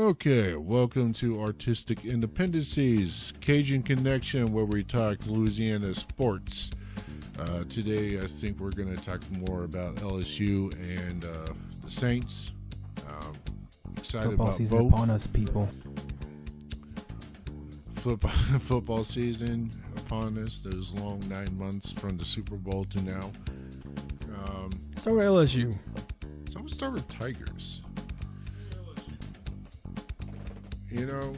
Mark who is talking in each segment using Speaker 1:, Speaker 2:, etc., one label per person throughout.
Speaker 1: Okay, welcome to Artistic Independencies, Cajun Connection, where we talk Louisiana sports. Today, I think we're going to talk more about LSU and the Saints. Excited
Speaker 2: Football
Speaker 1: about
Speaker 2: season
Speaker 1: both.
Speaker 2: upon us, people.
Speaker 1: Football season upon us. Those long 9 months from the Super Bowl to now.
Speaker 2: So LSU.
Speaker 1: So I'm going to start with Tigers. You know,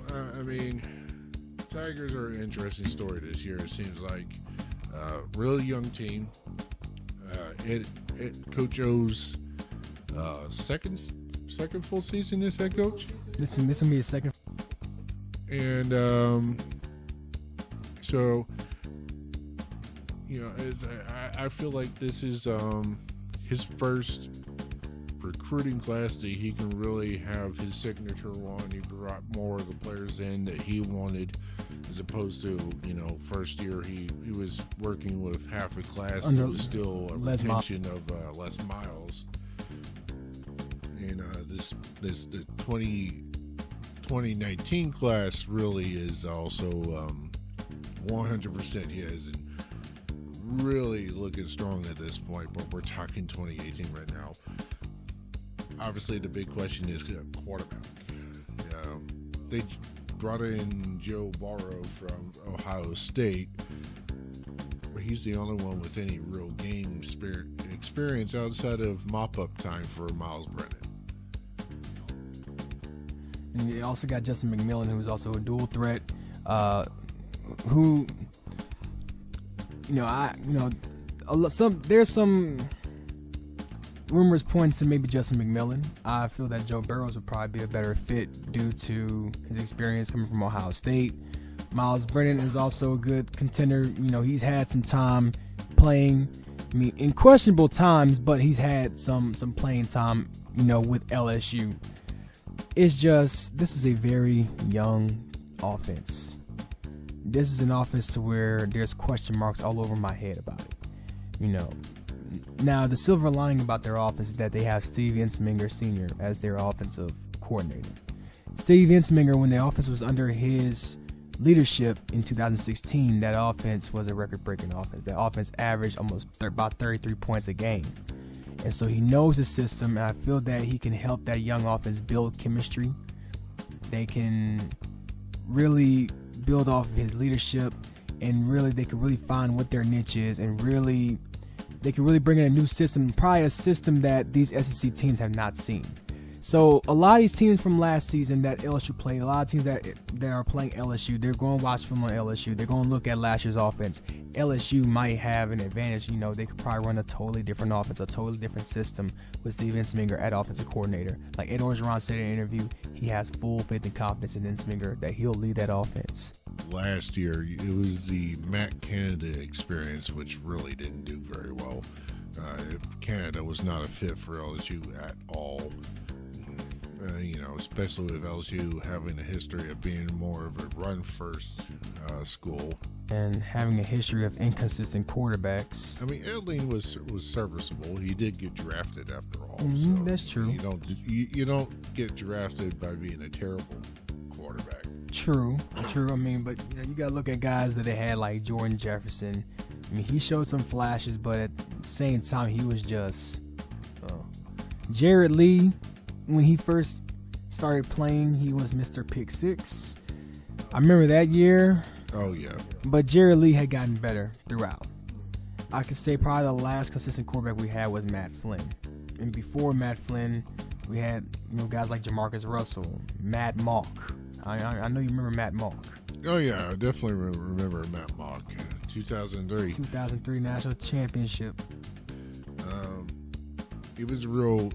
Speaker 1: Tigers are an interesting story this year. It seems like a really young team. Coach O's second full season as head coach.
Speaker 2: This will be his second.
Speaker 1: And so, you know, I feel like this is his first recruiting class that he can really have his signature on. He brought more of the players in that he wanted, as opposed to, you know, first year he was working with half a class that was still a retention of Les Miles. And the 2019 class really is also 100% his and really looking strong at this point, but we're talking 2018 right now. Obviously, the big question is quarterback. They brought in Joe Burrow from Ohio State, but he's the only one with any real game experience outside of mop-up time for Miles Brennan.
Speaker 2: And you also got Justin McMillan, who's also a dual threat, there's some rumors pointing to maybe Justin McMillan. I feel that Joe Burrows would probably be a better fit due to his experience coming from Ohio State. Miles Brennan is also a good contender. You know, he's had some time playing, in questionable times, but he's had some playing time, you know, with LSU. It's just, this is a very young offense. This is an offense to where there's question marks all over my head about it. You know, now the silver lining about their offense is that they have Steve Ensminger Sr. as their offensive coordinator. Steve Ensminger, when the offense was under his leadership in 2016, that offense was a record-breaking offense. That offense averaged about 33 points a game. And so he knows the system, and I feel that he can help that young offense build chemistry. They can really build off of his leadership, and really they can really find what their niche is, and really they can really bring in a new system, probably a system that these SEC teams have not seen. So a lot of these teams from last season that LSU played, a lot of teams that are playing LSU, they're going to watch film on LSU. They're going to look at last year's offense. LSU might have an advantage. You know, they could probably run a totally different offense, a totally different system with Steve Ensminger at offensive coordinator. Like Ed Orgeron said in an interview, he has full faith and confidence in Ensminger that he'll lead that offense.
Speaker 1: Last year, it was the Matt Canada experience, which really didn't do very well. Canada was not a fit for LSU at all. Especially with LSU having a history of being more of a run-first school.
Speaker 2: And having a history of inconsistent quarterbacks.
Speaker 1: I mean, Edling was serviceable. He did get drafted after all.
Speaker 2: So that's true.
Speaker 1: You don't get drafted by being a terrible quarterback.
Speaker 2: True. I mean, but you got to look at guys that they had like Jordan Jefferson. I mean, he showed some flashes, but at the same time, he was just Jared Lee. When he first started playing, he was Mr. Pick Six. I remember that year.
Speaker 1: Oh, yeah.
Speaker 2: But Jared Lee had gotten better throughout. I could say probably the last consistent quarterback we had was Matt Flynn. And before Matt Flynn, we had guys like Jamarcus Russell, Matt Mock. I know you remember Matt Mock.
Speaker 1: Oh, yeah. I definitely remember Matt Mock. 2003.
Speaker 2: 2003 National Championship.
Speaker 1: He was a real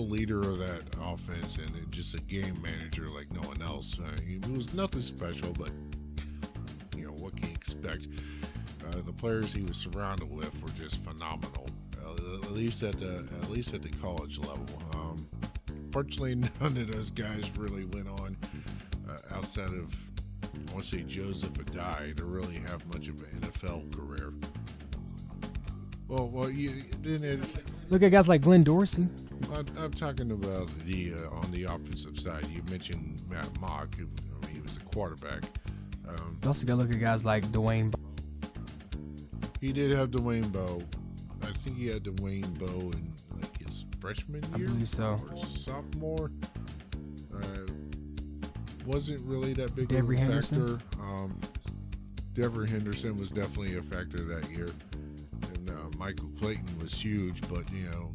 Speaker 1: leader of that offense and just a game manager like no one else. He was nothing special, but what can you expect? The players he was surrounded with were just phenomenal, at least at the college level. Fortunately, none of those guys really went on outside of, I want to say, Joseph Adai to really have much of an NFL career. Well, then it's.
Speaker 2: Look at guys like Glenn Dorsey.
Speaker 1: I'm talking about the on the offensive side. You mentioned Matt Mock, who he was the quarterback.
Speaker 2: You also got to look at guys like Dwayne.
Speaker 1: He did have Dwayne Bowe. I think he had Dwayne Bowe in like his freshman year,
Speaker 2: I believe so.
Speaker 1: Or sophomore. Wasn't really that big
Speaker 2: Devery
Speaker 1: of a
Speaker 2: Henderson?
Speaker 1: factor. Devery Henderson was definitely a factor that year, and Michael Clayton was huge. But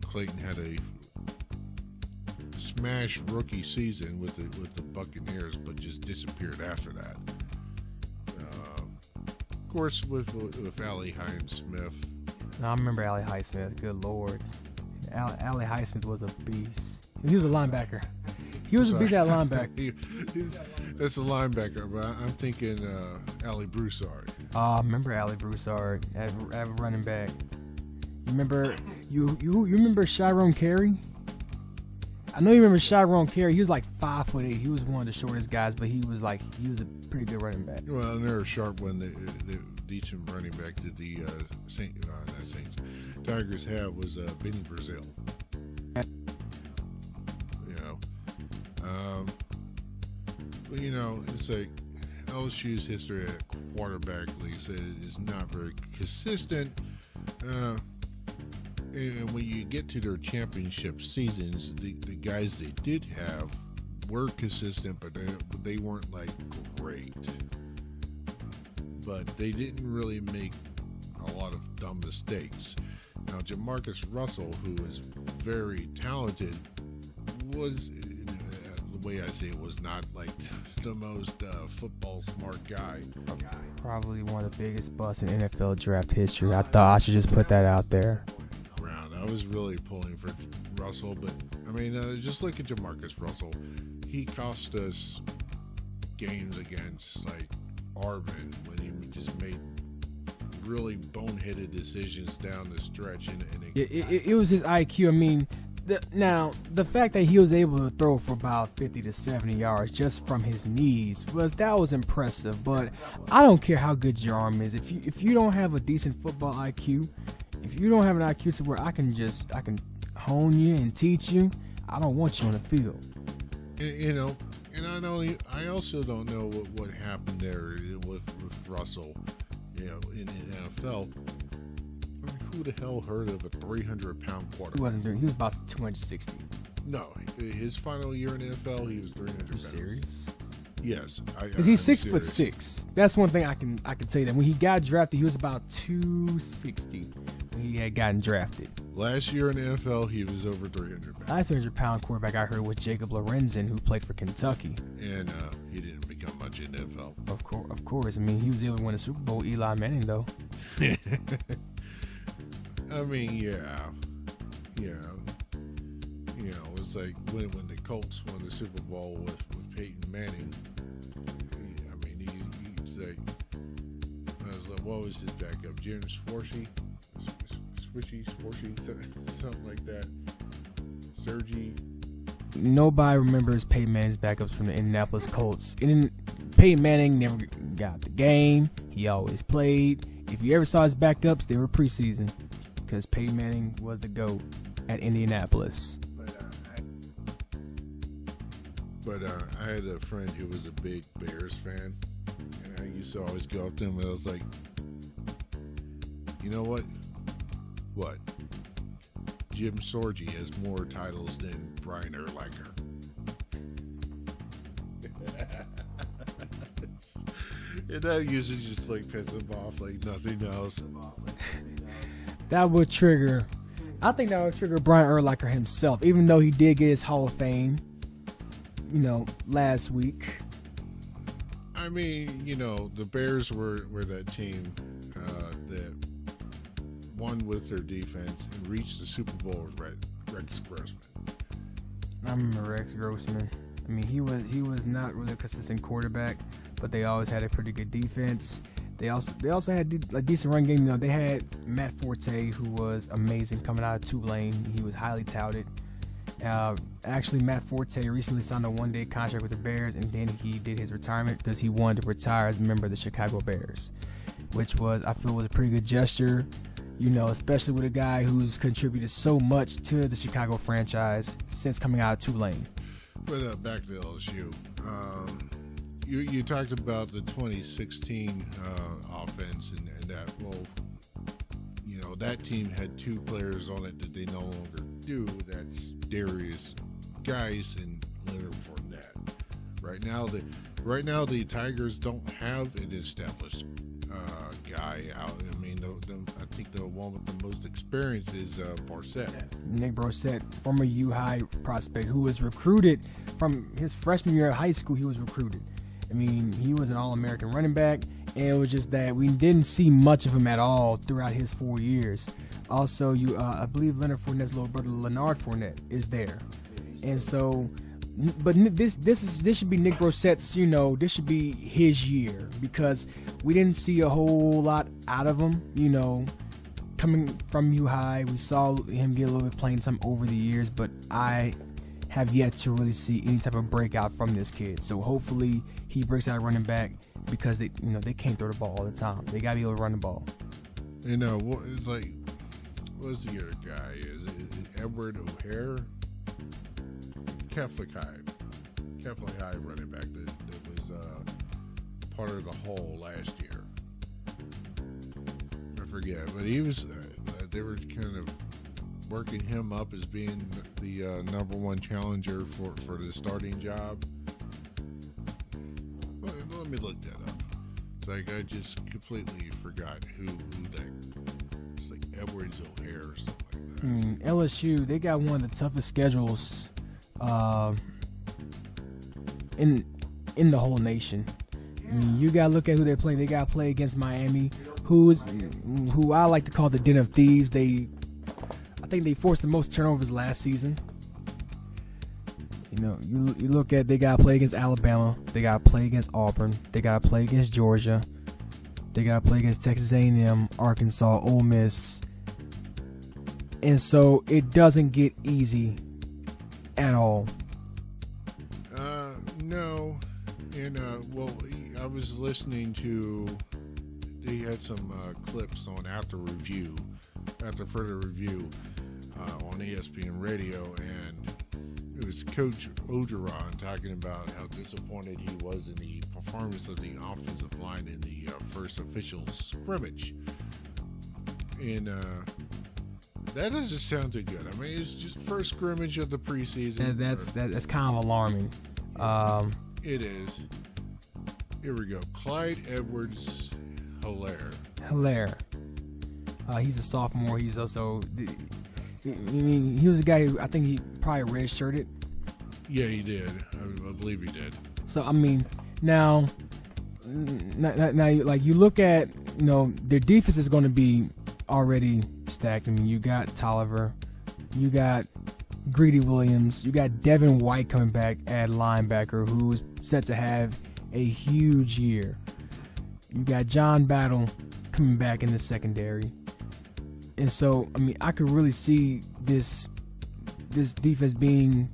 Speaker 1: Clayton had a smash rookie season with the Buccaneers, but just disappeared after that. Of course, with Allie Highsmith.
Speaker 2: I remember Allie Highsmith. Good Lord, Allie Highsmith was a beast. He was a linebacker. He was a beast at linebacker.
Speaker 1: That's a linebacker, but I'm thinking Ali Broussard.
Speaker 2: I remember Ali Broussard at running back. Remember you remember Chiron Carey? I know you remember Chiron Carey. He was like 5'8". He was one of the shortest guys, but he was a pretty good running back.
Speaker 1: Well, and they're a sharp one. The decent running back that the Tigers have was Benny Brazil. It's like LSU's history at quarterback, like I said, is not very consistent. And when you get to their championship seasons, the guys they did have were consistent, but they weren't like great. But they didn't really make a lot of dumb mistakes. Now, Jamarcus Russell, who is very talented, was, the way I say it, was not like the most football smart guy.
Speaker 2: Probably one of the biggest busts in NFL draft history. I thought I should just put that out there.
Speaker 1: I was really pulling for Russell, but I mean, just look at Jamarcus Russell. He cost us games against like Auburn when he just made really boneheaded decisions down the stretch. And
Speaker 2: it was his IQ. I mean, the fact that he was able to throw for about 50 to 70 yards just from his knees was impressive. But I don't care how good your arm is. If you don't have a decent football IQ, if you don't have an IQ to where I can hone you and teach you, I don't want you on the field.
Speaker 1: And I also don't know what happened there with Russell, in the NFL. I mean, who the hell heard of a 300-pound quarterback?
Speaker 2: He was about 260.
Speaker 1: No, his final year in the NFL, he was 300 pounds.
Speaker 2: You serious?
Speaker 1: Yes,
Speaker 2: because he's 6'6". That's one thing I can tell you that when he got drafted, he was about 260 when he had gotten drafted.
Speaker 1: Last year in the NFL, he was over 300 pounds.
Speaker 2: Last 300-pound quarterback I heard was Jacob Lorenzen, who played for Kentucky.
Speaker 1: And he didn't become much in the NFL.
Speaker 2: Of course. I mean, he was able to win a Super Bowl. Eli Manning, though.
Speaker 1: I mean, yeah. It's like when the Colts won the Super Bowl with Peyton Manning. I mean, he's like, I was like, what was his backup? James Swishy, something like that. Sergi.
Speaker 2: Nobody remembers Peyton Manning's backups from the Indianapolis Colts. Peyton Manning never got the game. He always played. If you ever saw his backups, they were preseason because Peyton Manning was the GOAT at Indianapolis.
Speaker 1: But I had a friend who was a big Bears fan, and I used to always go up to him and I was like, you know what? What? Jim Sorgi has more titles than Brian Urlacher. And that usually just like pisses him off like nothing else.
Speaker 2: That would trigger. I think that would trigger Brian Urlacher himself, even though he did get his Hall of Fame, last week.
Speaker 1: I mean, the Bears were that team that won with their defense and reached the Super Bowl with Rex Grossman.
Speaker 2: I remember Rex Grossman. I mean, he was not really a consistent quarterback, but they always had a pretty good defense. They also had a decent run game. They had Matt Forte, who was amazing coming out of Tulane. He was highly touted. Actually, Matt Forte recently signed a one-day contract with the Bears, and then he did his retirement because he wanted to retire as a member of the Chicago Bears, which I feel was a pretty good gesture Especially with a guy who's contributed so much to the Chicago franchise since coming out of Tulane.
Speaker 1: But back to LSU. You talked about the 2016 offense and that. Well, that team had two players on it that they no longer do. That's Darius Geis and Leonard Fournette. Right now, the Tigers don't have an established guy out. I mean, I think the one with the most experience is Brissett.
Speaker 2: Nick Brissett, former U-High prospect, who was recruited from his freshman year of high school. He was recruited. I mean, he was an All-American running back, and it was just that we didn't see much of him at all throughout his 4 years. Also, I believe Leonard Fournette's little brother, Leonard Fournette, is there. And so, but this should be Nick Brissett's, this should be his year, because we didn't see a whole lot out of him, coming from U-High. We saw him get a little bit playing time over the years, but I have yet to really see any type of breakout from this kid. So hopefully he breaks out running back, because they can't throw the ball all the time. They gotta be able to run the ball.
Speaker 1: It's like, what's the other guy? Is it Edward O'Hare? Catholic High running back that was part of the whole last year. I forget, but he was. They were kind of working him up as being the number one challenger for the starting job. Let me look that up. It's like I just completely forgot who that. It's like Edwards O'Hare or something like that.
Speaker 2: LSU, they got one of the toughest schedules in the whole nation. I mean, you gotta look at who they're playing. They gotta play against Miami, who I like to call the Den of Thieves. I think they forced the most turnovers last season. You look at, they gotta play against Alabama, they gotta play against Auburn, they gotta play against Georgia, they gotta play against Texas A&M, Arkansas, Ole Miss, and so it doesn't get easy at all.
Speaker 1: No, and I was listening to. They had some clips on after further review on ESPN Radio, and it was Coach Orgeron talking about how disappointed he was in the performance of the offensive line in the first official scrimmage, and that doesn't sound too good. I mean, it's just first scrimmage of the preseason.
Speaker 2: That's kind of alarming.
Speaker 1: It is. Here we go. Clyde Edwards Hilaire. He's a sophomore. He's also. He was a guy who I think he probably redshirted. Yeah, he did. I believe he did. So I mean, now, like you look at, their defense is going to be already stacked. I mean, you got Tolliver, you got Greedy Williams, you got Devin White coming back at linebacker, who's set to have a huge year. You got John Battle coming back in the secondary. And so, I mean, I could really see this defense being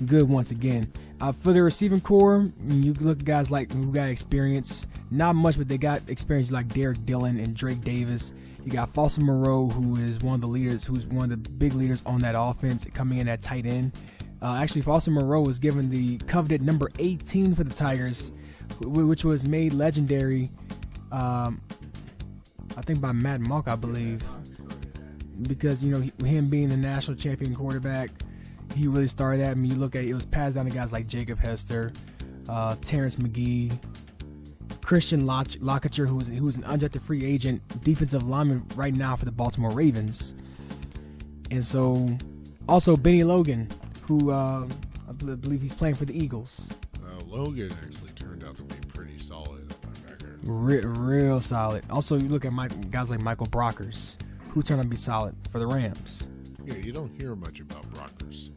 Speaker 1: good once again. For the receiving core, I mean, you look at guys who got experience. Not much, but they got experience like Derek Dillon and Drake Davis. You got Foster Moreau, who is one of the leaders, who's one of the big leaders on that offense, coming in at tight end. Actually, Foster Moreau was given the coveted number 18 for the Tigers, which was made legendary, I think by Matt Monk, I believe. Because, him being the national champion quarterback, he really started that. I mean, you look at it was passed down to guys like Jacob Hester, Terrence McGee, Christian Lockiter, who's an undrafted free agent defensive lineman right now for the Baltimore Ravens. And so, also Benny Logan, who I believe he's playing for the Eagles. Logan actually turned out to be pretty solid linebacker.
Speaker 2: Real solid. Also, you look at guys like Michael Brockers, who turned out to be solid for the Rams.
Speaker 1: Yeah, you don't hear much about Brockers.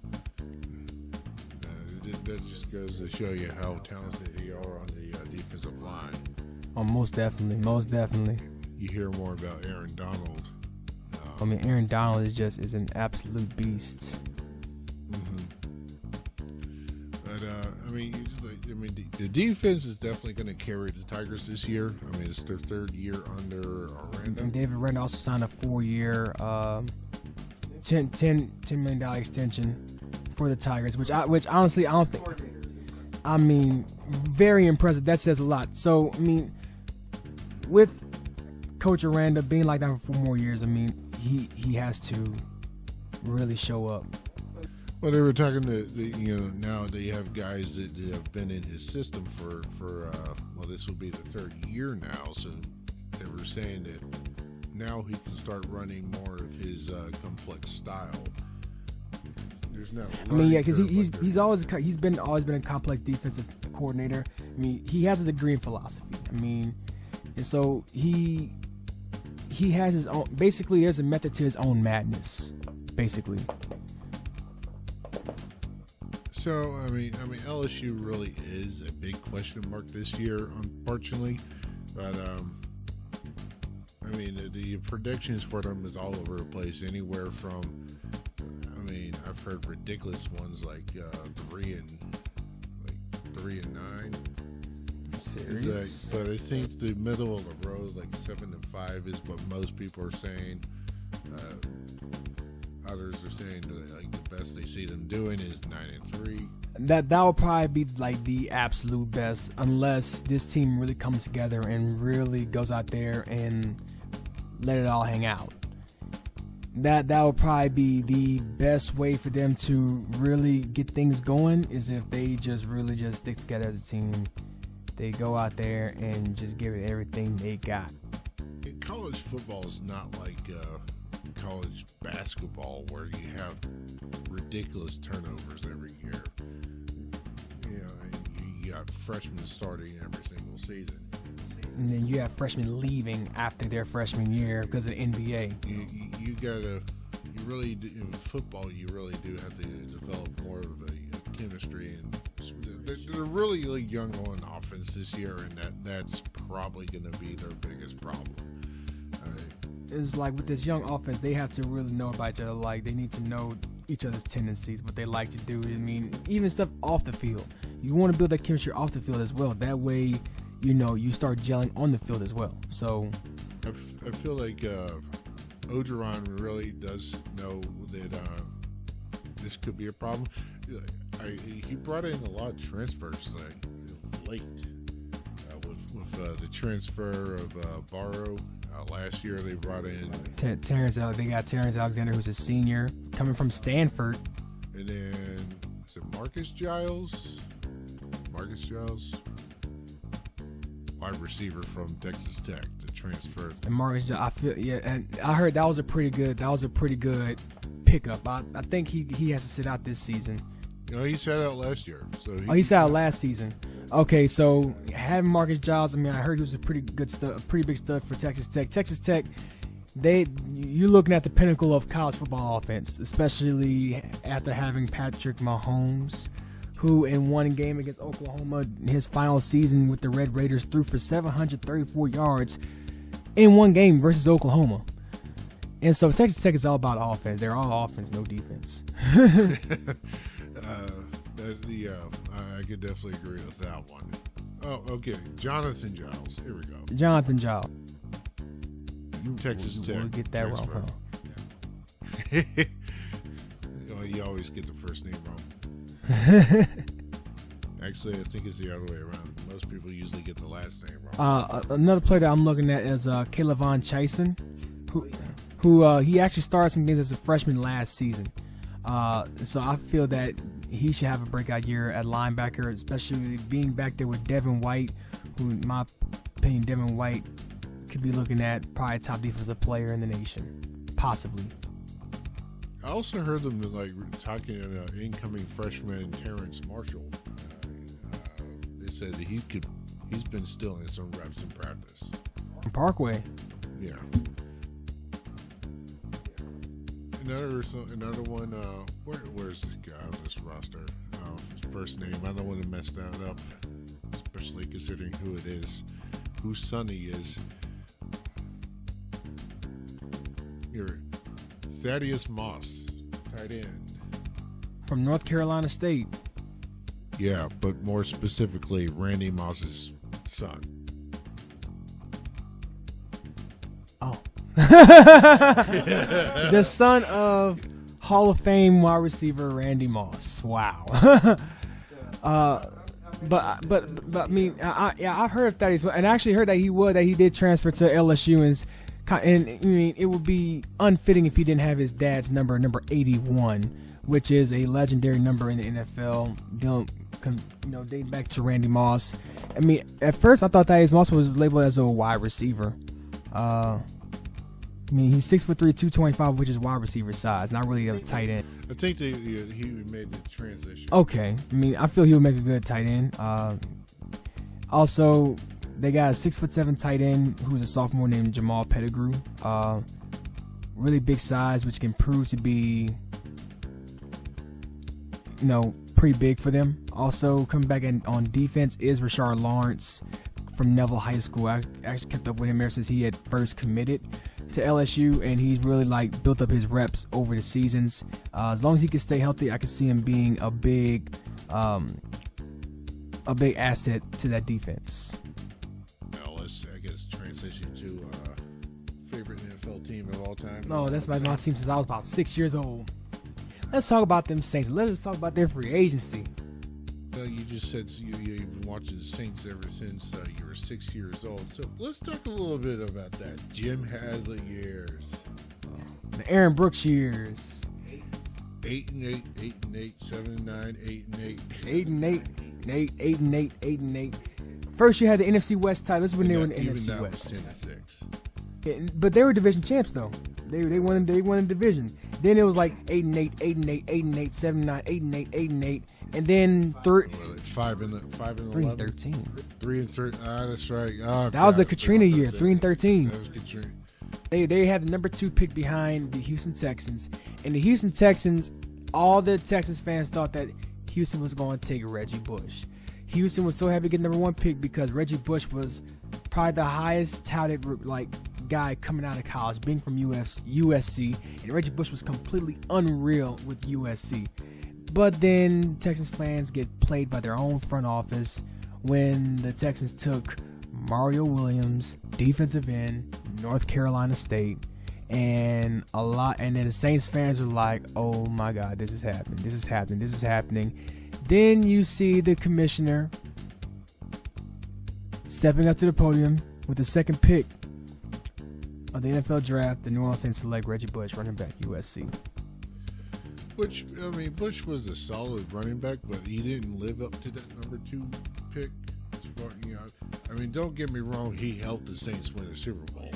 Speaker 1: That just goes to show you how talented they are on the defensive line.
Speaker 2: Oh, most definitely.
Speaker 1: You hear more about Aaron Donald.
Speaker 2: I mean, Aaron Donald is an absolute beast.
Speaker 1: Mm-hmm. But the defense is definitely going to carry the Tigers this year. I mean, it's their third year under Aranda.
Speaker 2: And David Aranda also signed a 4-year, $10 million extension for the Tigers, which honestly I don't think. I mean, very impressive. That says a lot. So I mean, with Coach Aranda being like that for 4 more years, I mean, he has to really show up.
Speaker 1: Well, they were talking to now they have guys that have been in his system for well, this will be the third year now. So they were saying that now he can start running more of his complex style. There's no.
Speaker 2: I mean, yeah, because he's always been a complex defensive coordinator. I mean, he has a degree in philosophy. I mean, and so he has his own. Basically, there's a method to his own madness. Basically.
Speaker 1: So I mean, LSU really is a big question mark this year, unfortunately. But I mean, the predictions for them is all over the place. Anywhere from, I mean, I've heard ridiculous ones like 3 and 9.
Speaker 2: Serious?
Speaker 1: But I think the middle of the road, like 7 and 5, is what most people are saying. Others are saying that, like, the best they see them doing is 9 and 3.
Speaker 2: That will probably be like the absolute best, unless this team really comes together and really goes out there and let it all hang out. That will probably be the best way for them to really get things going, is if they just really just stick together as a team. They go out there and just give it everything they got.
Speaker 1: College football is not like college basketball where you have ridiculous turnovers every year. You know, you got freshmen starting every single season.
Speaker 2: And then you have freshmen leaving after their freshman year because of the NBA.
Speaker 1: In football, you really do have to develop more of a chemistry, and they're really young on offense this year, and that's probably going to be their biggest problem.
Speaker 2: It's like with this young offense, they have to really know about each other. Like, they need to know each other's tendencies, what they like to do. I mean, even stuff off the field. You want to build that chemistry off the field as well. That way, you start gelling on the field as well. So
Speaker 1: I feel like Ogeron really does know that this could be a problem. He brought in a lot of transfers late with the transfer of Barrow. Last year they brought in
Speaker 2: Terrence. They got Terrence Alexander, who's a senior coming from Stanford,
Speaker 1: and then is it Marcus Giles, wide receiver from Texas Tech, to transfer.
Speaker 2: And Marcus, and I heard that was a pretty good pickup. I think he has to sit out this season.
Speaker 1: He sat out last year. So
Speaker 2: he sat out last season. Okay, so having Marcus Giles, I mean, I heard he was a pretty big stud for Texas Tech. Texas Tech, you're looking at the pinnacle of college football offense, especially after having Patrick Mahomes, who in one game against Oklahoma, his final season with the Red Raiders, threw for 734 yards in one game versus Oklahoma. And so Texas Tech is all about offense. They're all offense, no defense.
Speaker 1: I could definitely agree with that one. Oh, okay. Jonathan Giles. Here we go.
Speaker 2: Jonathan Giles.
Speaker 1: Texas Tech.
Speaker 2: We'll get that
Speaker 1: transfer.
Speaker 2: wrong,
Speaker 1: huh? You always get the first name wrong. Actually, I think it's the other way around. Most people usually get the last name wrong.
Speaker 2: Another player that I'm looking at is Kaylavon Chasen, who he actually started some games as a freshman last season. So I feel that he should have a breakout year at linebacker, especially being back there with Devin White, who, in my opinion, Devin White could be looking at probably a top defensive player in the nation, possibly.
Speaker 1: I also heard them talking to incoming freshman Terrence Marshall. They said that he's been stealing some reps in practice.
Speaker 2: Parkway.
Speaker 1: Yeah. Another one. Where's this guy on this roster? His first name. I don't want to mess that up, especially considering who it is, whose son he is. Here, Thaddeus Moss, tight end
Speaker 2: From North Carolina State.
Speaker 1: Yeah, but more specifically, Randy Moss's son.
Speaker 2: Oh. The son of Hall of Fame wide receiver Randy Moss. Wow. But I mean, I've heard that and I actually heard that he did transfer to LSU, and I mean, it would be unfitting if he didn't have his dad's number 81, which is a legendary number in the NFL. Dating back to Randy Moss. I mean, at first I thought Thaddeus Moss was labeled as a wide receiver. I mean, he's 6'3", 225, which is wide receiver size, not really a tight end.
Speaker 1: I think he made the transition.
Speaker 2: Okay. I mean, I feel he would make a good tight end. Also, they got a 6'7" tight end who's a sophomore named Jamal Pettigrew. Really big size, which can prove to be, pretty big for them. Also, coming back on defense is Rashard Lawrence from Neville High School. I actually kept up with him ever since he had first committed to LSU, and he's really built up his reps over the seasons. As long as he can stay healthy, I can see him being a big asset to that defense.
Speaker 1: Now let's, I guess, transition to favorite NFL team of all time.
Speaker 2: No, that's my team since I was about 6 years old. Let's talk about them Saints. Let's talk about their free agency.
Speaker 1: Well, you just said you've been watching the Saints ever since you were 6 years old. So let's talk a little bit about that. Jim Haslett years.
Speaker 2: The Aaron Brooks years.
Speaker 1: 8-8, 8-8, 7-9, 8-8.
Speaker 2: 8-8, 8-8, 8-8. First, you had the NFC West title. This is when they were in the NFC West.
Speaker 1: 10-6.
Speaker 2: But they were division champs though. They won the division. Then it was 8-8, 8-8, 8-8, 7-9, 8-8, 8-8. And then
Speaker 1: 5 and 11.
Speaker 2: 13.
Speaker 1: 3-13. That's right.
Speaker 2: That was the Katrina year. 3-13.
Speaker 1: That was Katrina.
Speaker 2: They had the number 2 pick behind the Houston Texans, and the Houston Texans, all the Texans fans thought that Houston was going to take Reggie Bush. Houston was so happy to get number 1 pick because Reggie Bush was probably the highest touted guy coming out of college, being from USC, and Reggie Bush was completely unreal with USC. But then Texans fans get played by their own front office when the Texans took Mario Williams, defensive end, North Carolina State, and then the Saints fans were like, oh my God, this is happening. Then you see the commissioner stepping up to the podium with the 2nd pick of the NFL draft. The New Orleans Saints select Reggie Bush, running back, USC.
Speaker 1: Which, I mean, Bush was a solid running back, but he didn't live up to that number 2 pick. I mean, don't get me wrong, he helped the Saints win a Super Bowl.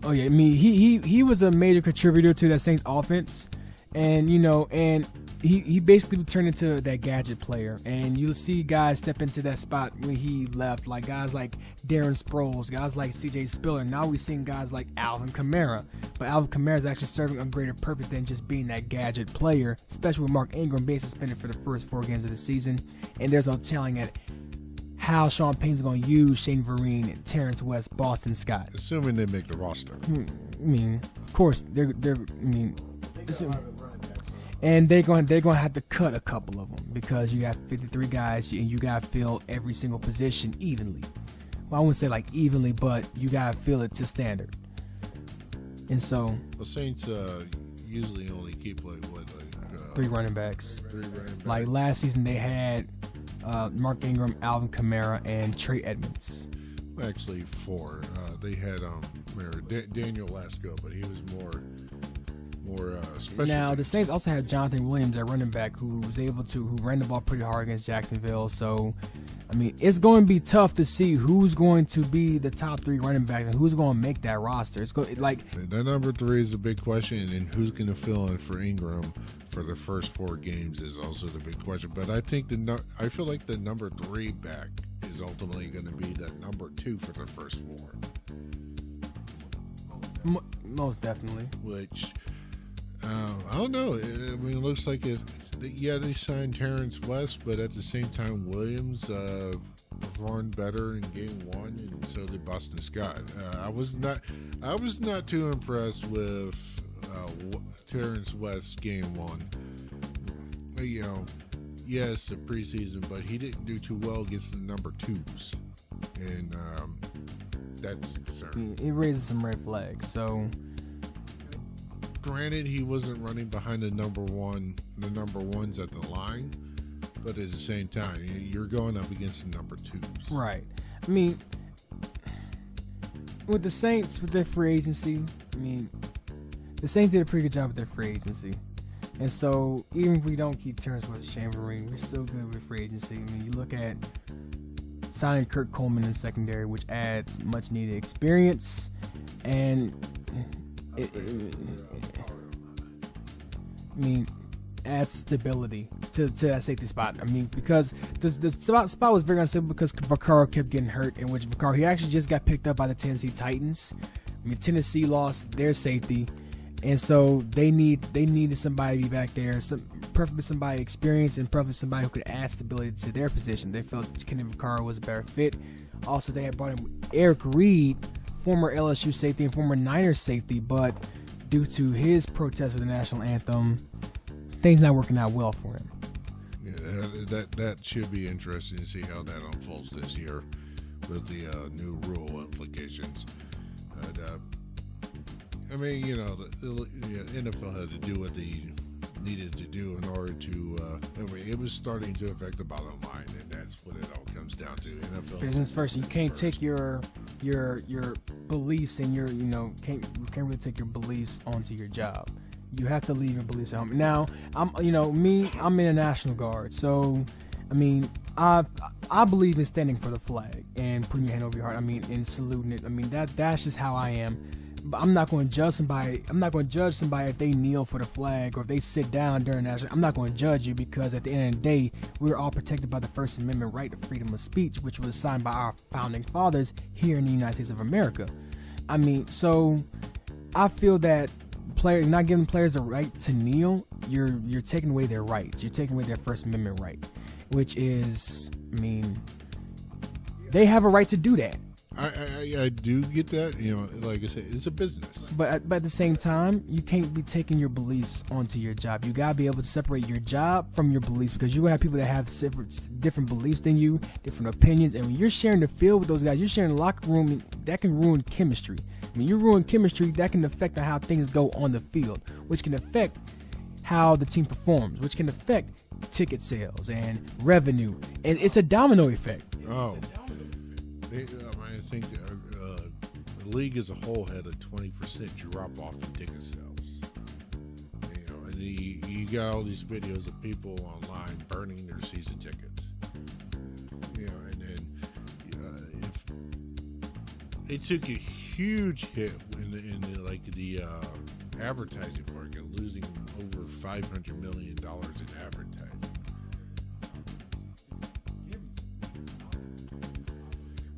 Speaker 2: Oh yeah, I mean, he was a major contributor to that Saints offense, and he basically turned into that gadget player, and you'll see guys step into that spot when he left, like guys like Darren Sproles, guys like C.J. Spiller. Now we're seeing guys like Alvin Kamara, but Alvin Kamara is actually serving a greater purpose than just being that gadget player, especially with Mark Ingram being suspended for the first 4 games of the season, and there's no telling it how Sean Payton's going to use Shane Vereen, Terrence West, Boston Scott.
Speaker 1: Assuming they make the roster.
Speaker 2: I mean, of course, they're and they're going to have to cut a couple of them because you got 53 guys and you got to fill every single position evenly. Well, I wouldn't say evenly, but you got to fill it to standard. And so,
Speaker 1: the Saints usually only keep
Speaker 2: 3 running backs.
Speaker 1: 3 running backs.
Speaker 2: Like last season, they had Mark Ingram, Alvin Kamara, and Trey Edmonds.
Speaker 1: Actually, 4. They had Daniel Lasco, but he was more special.
Speaker 2: Now the Saints also had Jonathan Williams at running back, who ran the ball pretty hard against Jacksonville. So, I mean, it's going to be tough to see who's going to be the top 3 running backs and who's going to make that roster. It's going
Speaker 1: that number 3 is a big question, and who's going to fill in for Ingram for the first 4 games is also the big question. But I think I feel like the number 3 back is ultimately going to be that number 2 for the first 4.
Speaker 2: Most definitely.
Speaker 1: Which I don't know. I mean, it looks like they signed Terrence West, but at the same time, Williams performed better in game 1, and so did Boston Scott. I was not too impressed with Terrence West game 1. yes, the preseason, but he didn't do too well against the number twos, and that's concerning.
Speaker 2: It raises some red flags. So,
Speaker 1: granted, he wasn't running behind the number ones at the line, but at the same time, you're going up against the number twos.
Speaker 2: Right. I mean, with the Saints, with their free agency, I mean, the Saints did a pretty good job with their free agency. And so, even if we don't keep Terrence Williams-Chamberlain, we're still good with free agency. I mean, you look at signing Kurt Coleman in the secondary, which adds much needed experience, and adds stability to that safety spot. I mean, because the spot was very unstable because Vaccaro kept getting hurt, in which Vaccaro, he actually just got picked up by the Tennessee Titans. I mean, Tennessee lost their safety, and so they needed somebody to be back there, preferably somebody experienced and preferably somebody who could add stability to their position. They felt Kenneth Vaccaro was a better fit. Also, they had brought in Eric Reed, former LSU safety and former Niners safety, but due to his protest with the national anthem, things not working out well for him.
Speaker 1: Yeah, that should be interesting to see how that unfolds this year with the new rule implications. I mean, the NFL had to do what they needed to do in order to. It was starting to affect the bottom line, and that's what it all comes down to. NFL
Speaker 2: business first. You can't take your beliefs and you can't really take your beliefs onto your job. You have to leave your beliefs at home. Now, I'm in a National Guard, so I mean, I believe in standing for the flag and putting your hand over your heart. I mean, and saluting it. I mean, that's just how I am. But I'm not going to judge somebody. I'm not going to judge somebody if they kneel for the flag or if they sit down during national. I'm not going to judge you because at the end of the day, we're all protected by the First Amendment right to freedom of speech, which was signed by our founding fathers here in the United States of America. I mean, so I feel that not giving players the right to kneel, you're taking away their rights. You're taking away their First Amendment right, which is, I mean, they have a right to do that.
Speaker 1: I do get that. Like I said, it's a business.
Speaker 2: But at the same time, you can't be taking your beliefs onto your job. You gotta be able to separate your job from your beliefs, because you have people that have different beliefs than you, different opinions, and when you're sharing the field with those guys, you're sharing the locker room. That can ruin chemistry. When you ruin chemistry, that can affect how things go on the field, which can affect how the team performs, which can affect ticket sales and revenue, and it's a domino effect.
Speaker 1: Oh. I think the league as a whole had a 20% drop off in ticket sales. And you got all these videos of people online burning their season tickets. And then if they took a huge hit in the advertising market, losing over $500 million in advertising.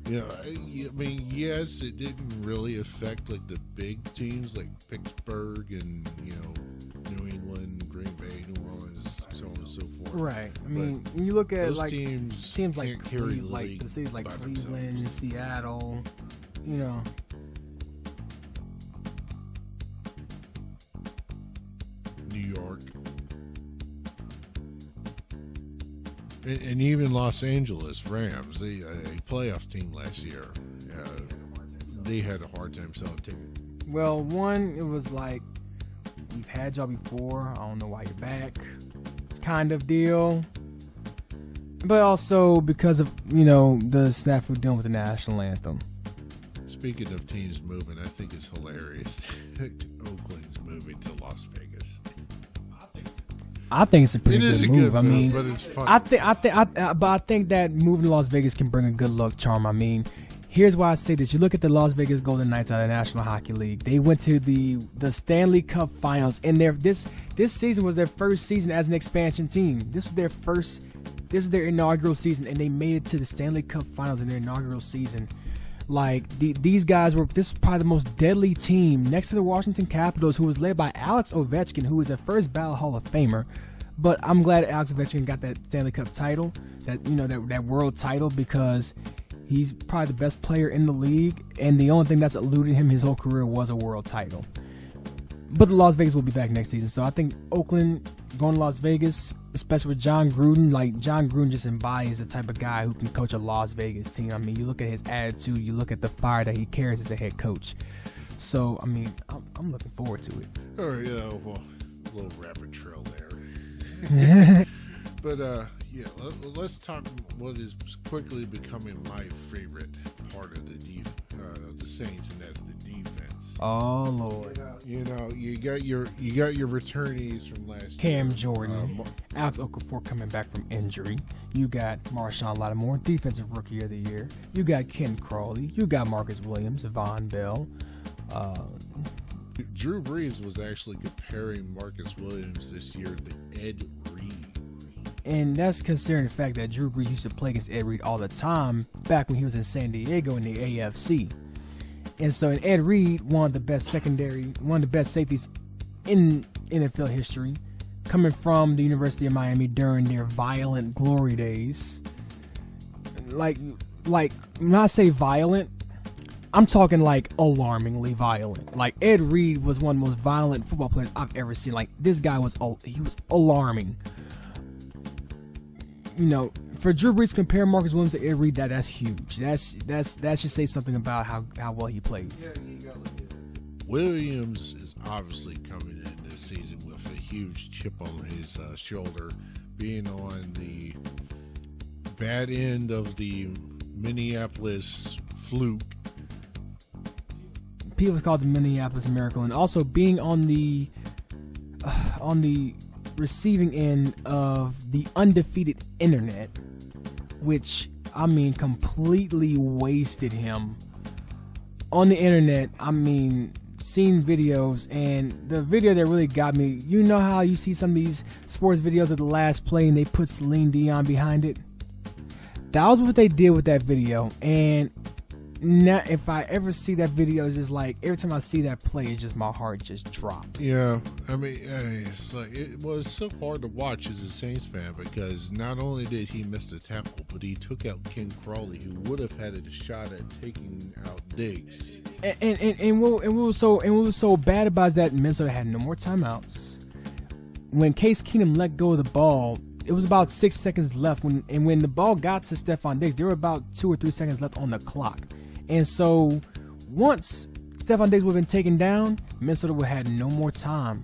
Speaker 1: I mean, yes, it didn't really affect like the big teams like Pittsburgh and New England, Green Bay, New Orleans, so on and so forth.
Speaker 2: Right. I mean, when you look at like
Speaker 1: teams
Speaker 2: like the cities like Cleveland, and Seattle, New
Speaker 1: York. And even Los Angeles Rams, a playoff team last year, they had a hard time selling tickets.
Speaker 2: Well, one, it was like, we've had y'all before, I don't know why you're back, kind of deal. But also because of, the snafu dealing with the national anthem.
Speaker 1: Speaking of teams moving, I think it's hilarious that Oakland's moving to Las Vegas.
Speaker 2: I think it's a pretty good move.
Speaker 1: I mean, but it's fun.
Speaker 2: I think that moving to Las Vegas can bring a good luck charm. I mean, here's why I say this. You look at the Las Vegas Golden Knights out of the National Hockey League. They went to the Stanley Cup Finals, and this season was their first season as an expansion team. This was their inaugural season, and they made it to the Stanley Cup Finals in their inaugural season. Like, these guys this was probably the most deadly team next to the Washington Capitals, who was led by Alex Ovechkin, who was a first ballot Hall of Famer. But I'm glad Alex Ovechkin got that Stanley Cup title, that world title, because he's probably the best player in the league, and the only thing that's eluded him his whole career was a world title. But the Las Vegas will be back next season, so I think Oakland going to Las Vegas especially with John Gruden. Like, John Gruden just embodies the type of guy who can coach a Las Vegas team. I mean, you look at his attitude, you look at the fire that he carries as a head coach. So, I mean, I'm looking forward to it.
Speaker 1: Oh, yeah, well, a little rabbit trail there. But, yeah, let's talk what is quickly becoming my favorite part of the Saints, and that's the defense.
Speaker 2: Oh Lord!
Speaker 1: You know, you got your returnees from last
Speaker 2: Cam
Speaker 1: year.
Speaker 2: Jordan, Alex Okafor coming back from injury. You got Marshawn Lattimore, defensive rookie of the year. You got Ken Crawley. You got Marcus Williams, Von Bell.
Speaker 1: Drew Brees was actually comparing Marcus Williams this year to Ed Reed.
Speaker 2: And that's considering the fact that Drew Brees used to play against Ed Reed all the time back when he was in San Diego in the AFC. And so, in Ed Reed, one of the best safeties in NFL history, coming from the University of Miami during their violent glory days. Like when I say violent, I'm talking like alarmingly violent. Like, Ed Reed was one of the most violent football players I've ever seen. Like, this guy was alarming. You know, for Drew Brees to compare Marcus Williams to Ed Reed, that's huge. That should say something about how well he plays.
Speaker 1: Williams is obviously coming in this season with a huge chip on his shoulder, being on the bad end of the Minneapolis fluke.
Speaker 2: People call it the Minneapolis Miracle, and also being on the receiving end of the undefeated internet, which, I mean, completely wasted him on the internet. I mean, seeing videos, and the video that really got me, you know how you see some of these sports videos of the last play and they put Celine Dion behind it? That was what they did with that video. And now, if I ever see that video, it's just like, every time I see that play, it's just, my heart just drops.
Speaker 1: Yeah, I mean, it's like, it was so hard to watch as a Saints fan, because not only did he miss the tackle, but he took out Ken Crawley, who would have had a shot at taking out Diggs.
Speaker 2: And what was so bad about is that Minnesota had no more timeouts. When Case Keenum let go of the ball, it was about 6 seconds left. When the ball got to Stephon Diggs, there were about 2 or 3 seconds left on the clock. And so, once Stephon Diggs would have been taken down, Minnesota would have had no more time.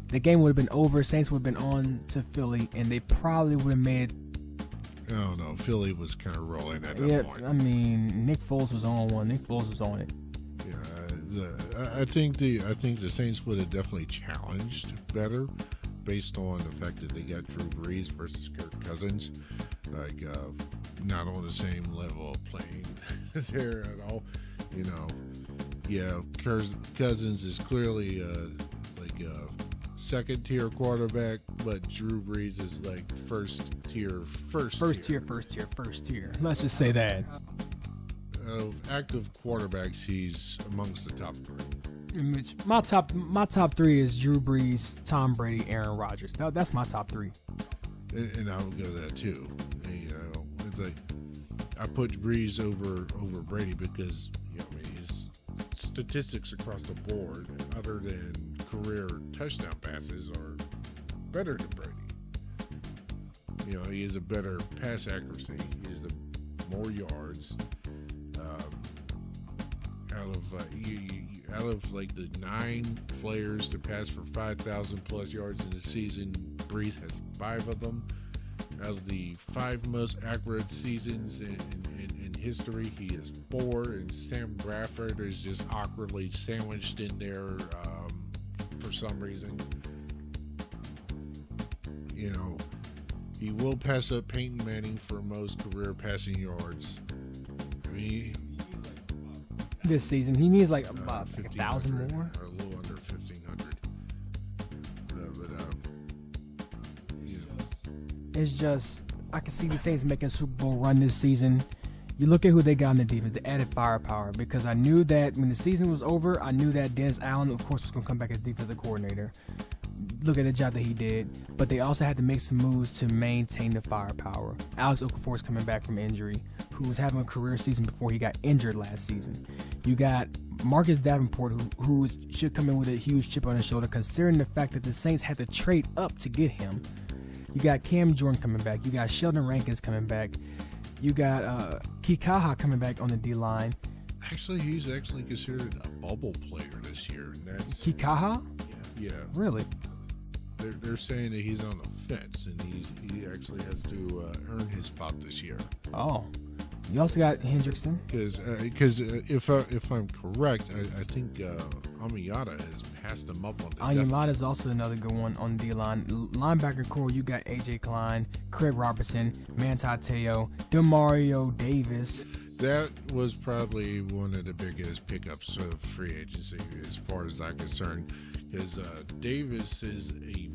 Speaker 2: The game would have been over. Saints would have been on to Philly, and they probably would have made.
Speaker 1: I don't know. Philly was kind of rolling at that point.
Speaker 2: I mean, Nick Foles was on one. Nick Foles was on it.
Speaker 1: Yeah, I think the Saints would have definitely challenged better, based on the fact that they got Drew Brees versus Kirk Cousins. Like, not on the same level of playing there at all. You know, yeah, Cousins is clearly like a second tier quarterback, but Drew Brees is like first tier.
Speaker 2: Let's just say that.
Speaker 1: Of active quarterbacks, he's amongst the top three.
Speaker 2: My top three is Drew Brees, Tom Brady, Aaron Rodgers. That's my top three.
Speaker 1: And I would go that too. You know, it's like, I put Brees over Brady because, you know, I mean, his statistics across the board, other than career touchdown passes, are better than Brady. You know, he has a better pass accuracy. He has more yards. Out of like the 9 players to pass for 5,000 plus yards in the season, Brees has 5 of them. Out of the 5 most accurate seasons in history, he has 4, and Sam Bradford is just awkwardly sandwiched in there for some reason. You know, he will pass up Peyton Manning for most career passing yards. I mean,
Speaker 2: this season he needs like about 1,000 more,
Speaker 1: or a little under 1,500.
Speaker 2: It's just, I can see the Saints making a Super Bowl run this season. You look at who they got on the defense, the added firepower, because I knew that when the season was over, I knew that Dennis Allen, of course, was going to come back as defensive coordinator. Look at the job that he did, but they also had to make some moves to maintain the firepower. Alex Okafor is coming back from injury, who was having a career season before he got injured last season. You got Marcus Davenport, who should come in with a huge chip on his shoulder, considering the fact that the Saints had to trade up to get him. You got Cam Jordan coming back. You got Sheldon Rankins coming back. You got Kikaha coming back on the D-line.
Speaker 1: Actually, he's actually considered a bubble player this year. And that's,
Speaker 2: Kikaha?
Speaker 1: Yeah.
Speaker 2: Really?
Speaker 1: They're saying that he's on the fence, and he actually has to earn his spot this year.
Speaker 2: Oh. You also got Hendrickson.
Speaker 1: Because if I'm correct, I think Amiyata has passed him up on the
Speaker 2: Amiyata is also another good one on the D-line. Linebacker core, you got A.J. Klein, Craig Robertson, Manti Te'o, Demario Davis.
Speaker 1: That was probably one of the biggest pickups of free agency as far as I'm concerned, because Davis is a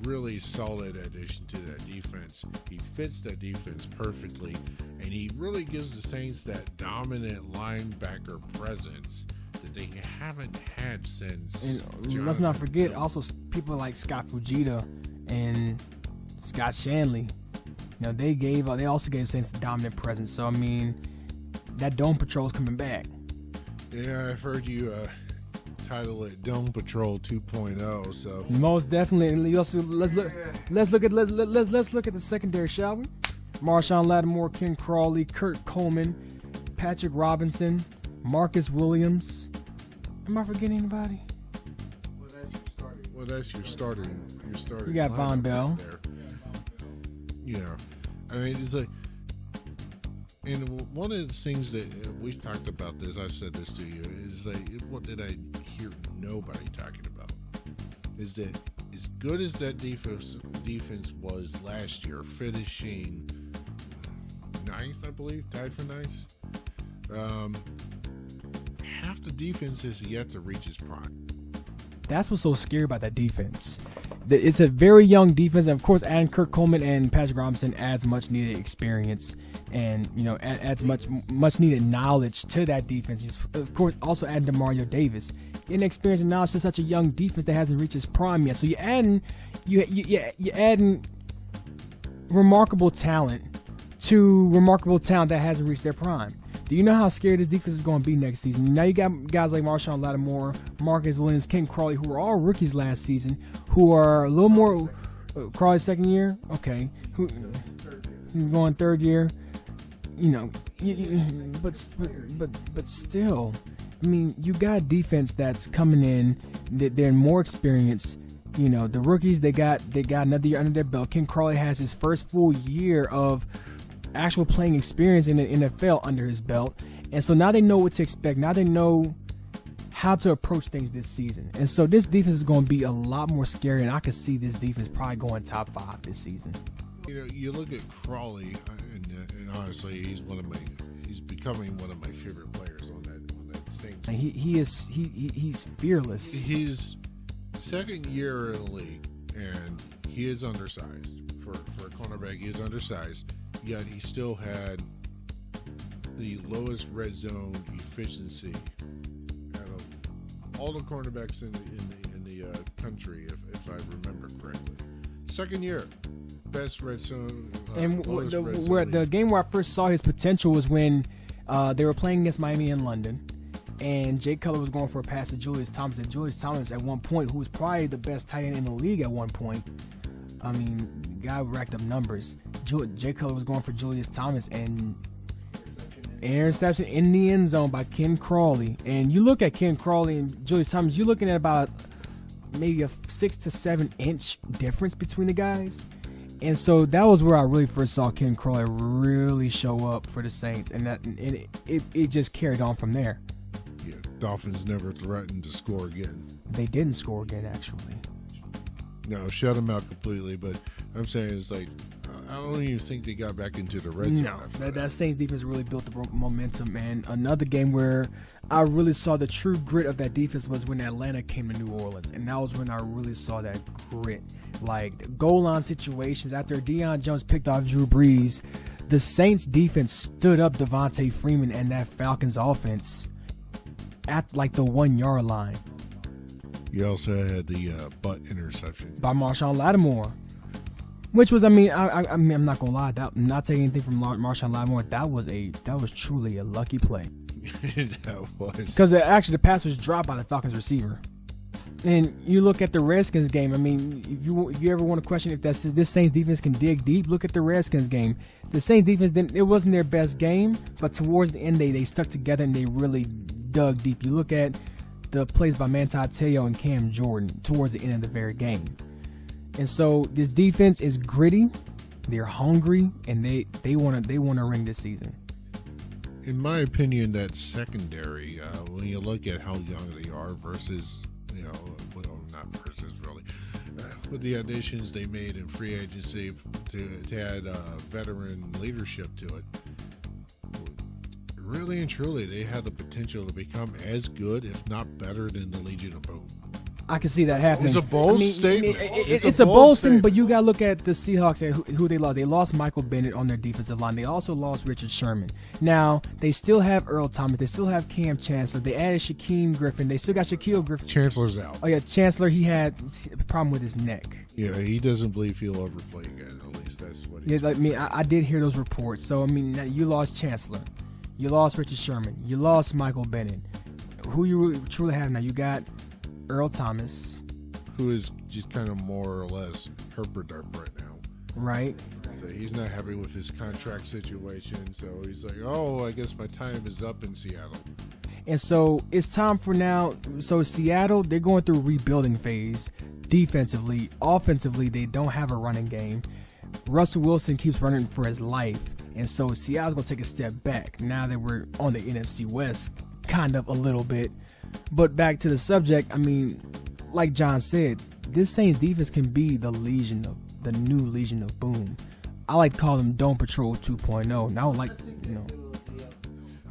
Speaker 1: really solid addition to that defense. He fits that defense perfectly, and he really gives the Saints that dominant linebacker presence that they haven't had since.
Speaker 2: And let's not forget also people like Scott Fujita and Scott Shanley. You know, they also gave Saints a dominant presence. So I mean, that Dome Patrol is coming back.
Speaker 1: Yeah, I've heard you title it Dome Patrol 2.0. So
Speaker 2: most definitely. Also, let's look at the secondary, shall we? Marshawn Lattimore, Ken Crawley, Kurt Coleman, Patrick Robinson, Marcus Williams. Am I forgetting anybody?
Speaker 1: Well, that's your starting.
Speaker 2: You got Von Bell.
Speaker 1: There. Yeah, I mean, it's like, and one of the things that we've talked about this, I've said this to you, is like, what did I hear nobody talking about? Is that as good as that defense was last year, finishing ninth, I believe, tied for ninth. Half the defense is yet to reach its prime.
Speaker 2: That's what's so scary about that defense. It's a very young defense, and of course, adding Kirk Coleman and Patrick Robinson adds much needed experience, and adds much needed knowledge to that defense. He's, of course, also adding Demario Davis, getting experience and knowledge to such a young defense that hasn't reached its prime yet. So you're adding remarkable talent to remarkable talent that hasn't reached their prime. Do you know how scary this defense is going to be next season? Now you got guys like Marshawn Lattimore, Marcus Williams, Ken Crawley, who were all rookies last season, who are a little more. Crawley's second year, okay. Who going third year? But still, I mean, you got defense that's coming in. They're more experienced. The rookies they got another year under their belt. Ken Crawley has his first full year of actual playing experience in the NFL under his belt, and so now they know what to expect. Now they know how to approach things this season, and so this defense is going to be a lot more scary, and I could see this defense probably going top 5 this season.
Speaker 1: You look at Crawley, and honestly, he's becoming one of my favorite players on that Saints.
Speaker 2: And he's fearless.
Speaker 1: He's second year in the league, and he is undersized for a cornerback. He is undersized. Yet he still had the lowest red zone efficiency out of all the cornerbacks in the country, if I remember correctly. Second year, best red zone.
Speaker 2: And the game where I first saw his potential was when they were playing against Miami in London, and Jay Cutler was going for a pass to Julius Thomas. And Julius Thomas, at one point, who was probably the best tight end in the league at one point. I mean, the guy racked up numbers. Jay Cutler was going for Julius Thomas, and interception in the end zone by Ken Crawley. And you look at Ken Crawley and Julius Thomas, you're looking at about maybe a 6 to 7 inch difference between the guys. And so that was where I really first saw Ken Crawley really show up for the Saints, and it just carried on from there.
Speaker 1: Yeah, Dolphins never threatened to score again.
Speaker 2: They didn't score again, actually.
Speaker 1: No, shut them out completely. But I'm saying it's like, I don't even think they got back into the red zone.
Speaker 2: No, that Saints defense really built the momentum. And another game where I really saw the true grit of that defense was when Atlanta came to New Orleans. And that was when I really saw that grit. Like, the goal line situations, after Deion Jones picked off Drew Brees, the Saints defense stood up Devontae Freeman and that Falcons offense at like the 1 yard line.
Speaker 1: You also had the butt interception
Speaker 2: by Marshawn Lattimore, which was, I mean, I'm not gonna lie, I'm not taking anything from Marshawn Lattimore. That was truly a lucky play.
Speaker 1: That was,
Speaker 2: because actually the pass was dropped by the Falcons receiver. And you look at the Redskins game. I mean, if you ever want to question if this Saints defense can dig deep, look at the Redskins game. The Saints defense it wasn't their best game, but towards the end they stuck together and they really dug deep. You look at the plays by Manti Te'o and Cam Jordan towards the end of the very game. And so this defense is gritty, they're hungry, and they want to ring this season.
Speaker 1: In my opinion, that secondary, when you look at how young they are versus, well, not versus really, with the additions they made in free agency to add veteran leadership to it, really and truly, they have the potential to become as good, if not better, than the Legion of Boom.
Speaker 2: I can see that happening.
Speaker 1: It's a bold statement.
Speaker 2: It's a bold statement, but you got to look at the Seahawks and who they lost. They lost Michael Bennett on their defensive line. They also lost Richard Sherman. Now, they still have Earl Thomas. They still have Cam Chancellor. They added Shaquem Griffin. They still got Shaquille Griffin.
Speaker 1: Chancellor's out.
Speaker 2: Oh, yeah, Chancellor, he had a problem with his neck.
Speaker 1: Yeah, he doesn't believe he'll ever play again. At least that's what he's
Speaker 2: I did hear those reports. So, I mean, you lost Chancellor. You lost Richard Sherman. You lost Michael Bennett. Who you truly have now? You got Earl Thomas,
Speaker 1: who is just kind of more or less herper-derp right now.
Speaker 2: Right.
Speaker 1: So he's not happy with his contract situation, so he's like, oh, I guess my time is up in Seattle.
Speaker 2: And so it's time for now. So Seattle, they're going through a rebuilding phase defensively. Offensively, they don't have a running game. Russell Wilson keeps running for his life. And so Seattle's going to take a step back now that we're on the NFC West, kind of a little bit. But back to the subject, I mean, like John said, this Saints defense can be the new Legion of Boom. I like to call them Dome Patrol 2.0. And I would like,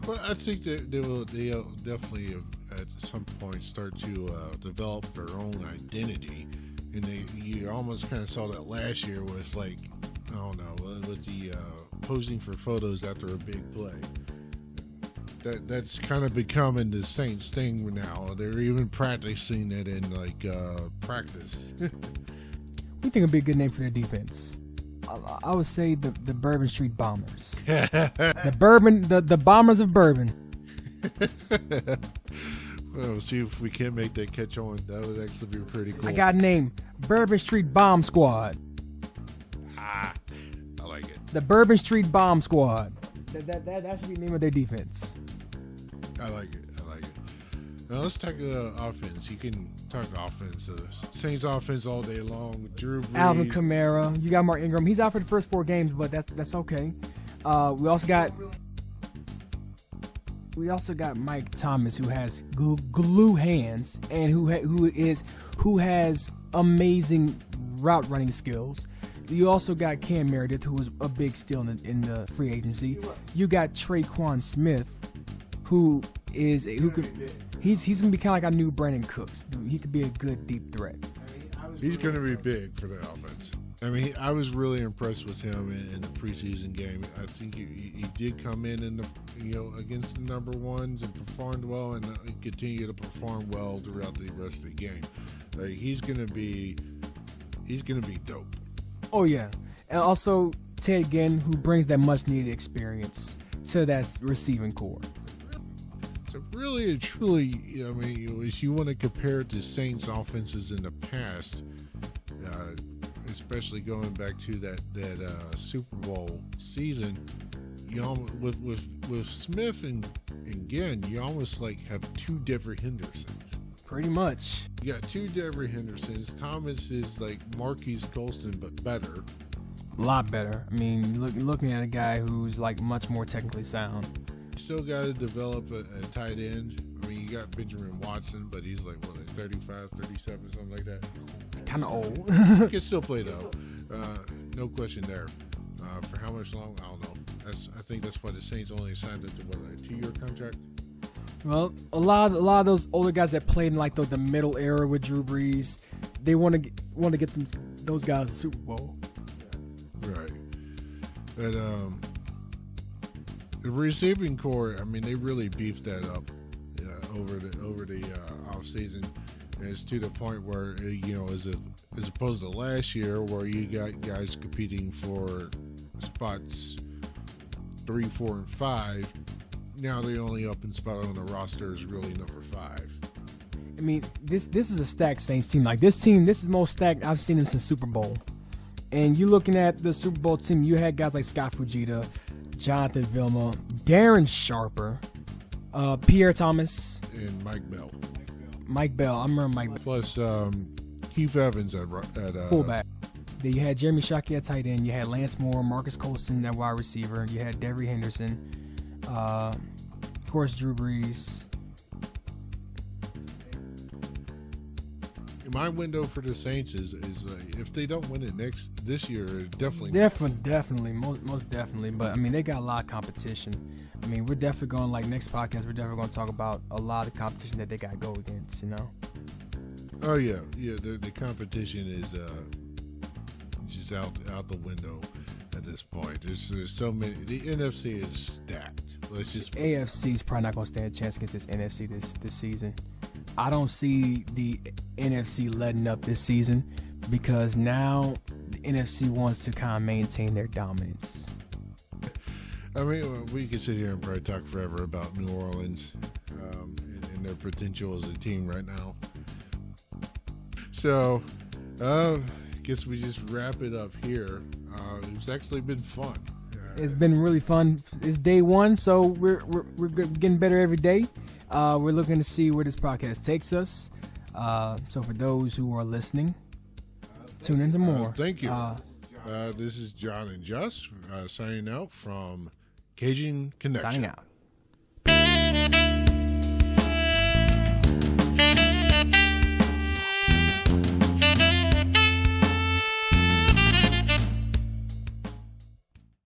Speaker 1: Well, I think that they'll definitely at some point start to develop their own identity, and you almost kind of saw that last year with I don't know, with the posing for photos after a big play. That's kind of becoming the Saints thing now. They're even practicing it in practice.
Speaker 2: We think it'd be a good name for their defense. I would say the Bourbon Street Bombers. the Bombers of Bourbon.
Speaker 1: Well, see if we can make that catch on. That would actually be pretty cool.
Speaker 2: I got a name: Bourbon Street Bomb Squad.
Speaker 1: I like it.
Speaker 2: The Bourbon Street Bomb Squad. That should be the name of their defense.
Speaker 1: I like it. Now let's talk offense. You can talk offense. Saints offense all day long. Drew Brees.
Speaker 2: Alvin Kamara. You got Mark Ingram. He's out for the first 4 games, but that's okay. We also got Mike Thomas, who has glue hands and who has amazing route running skills. You also got Cam Meredith, who was a big steal in the free agency. You got Traquan Smith, he's gonna be kind of like our new Brandon Cooks. He could be a good deep threat.
Speaker 1: He's gonna be big for the offense. I mean, I was really impressed with him in the preseason game. I think he did come in the against the number ones and performed well, and continue to perform well throughout the rest of the game. He's gonna be dope.
Speaker 2: Oh yeah, and also Ted Ginn, who brings that much needed experience to that receiving core.
Speaker 1: So really and truly, I mean, if you want to compare it to Saints offenses in the past, especially going back to that Super Bowl season, with Smith and Ginn, you almost have 2 different Hendersons.
Speaker 2: Pretty much.
Speaker 1: You got 2 different Hendersons. Thomas is like Marquise Colston, but better.
Speaker 2: A lot better. I mean, looking at a guy who's much more technically sound.
Speaker 1: You still got to develop a tight end. I mean, you got Benjamin Watson, but he's 35, 37, something like that.
Speaker 2: Kind of old.
Speaker 1: He can still play though. No question there. For how much long? I don't know. I think that's why the Saints only signed him to a 2-year contract.
Speaker 2: Well, a lot of those older guys that played in the middle era with Drew Brees, they want to get those guys a Super Bowl.
Speaker 1: Right. But the receiving core, I mean, they really beefed that up over the off season. And it's to the point where as opposed to last year, where you got guys competing for spots 3, 4, and 5. Now the only open spot on the roster is really number 5.
Speaker 2: I mean, this is a stacked Saints team. Like this team, this is the most stacked I've seen them since Super Bowl. And you looking at the Super Bowl team, you had guys like Scott Fujita, Jonathan Vilma, Darren Sharper, Pierre Thomas,
Speaker 1: and Mike Bell.
Speaker 2: Mike Bell. I remember Mike Bell.
Speaker 1: Plus Keith Evans at
Speaker 2: fullback. Then you had Jeremy Shockey at tight end. You had Lance Moore, Marcus Colston at wide receiver. You had Devery Henderson. Of course, Drew Brees.
Speaker 1: My window for the Saints is if they don't win it this year, definitely.
Speaker 2: Definitely, most definitely. But I mean, they got a lot of competition. I mean, we're definitely going next podcast. We're definitely going to talk about a lot of competition that they got to go against. You know.
Speaker 1: Oh yeah. The competition is just out the window at this point. There's so many. The NFC is stacked. Let's just.
Speaker 2: AFC is probably not going to stand a chance against this NFC this season. I don't see the NFC letting up this season because now the NFC wants to kind of maintain their dominance.
Speaker 1: I mean, we could sit here and probably talk forever about New Orleans and their potential as a team right now. So, I guess we just wrap it up here. It's actually been fun.
Speaker 2: It's been really fun. It's day one, so we're getting better every day. We're looking to see where this podcast takes us. So for those who are listening, tune into more.
Speaker 1: Thank you. This is John and Just signing out from Cajun Connection.
Speaker 2: Signing out.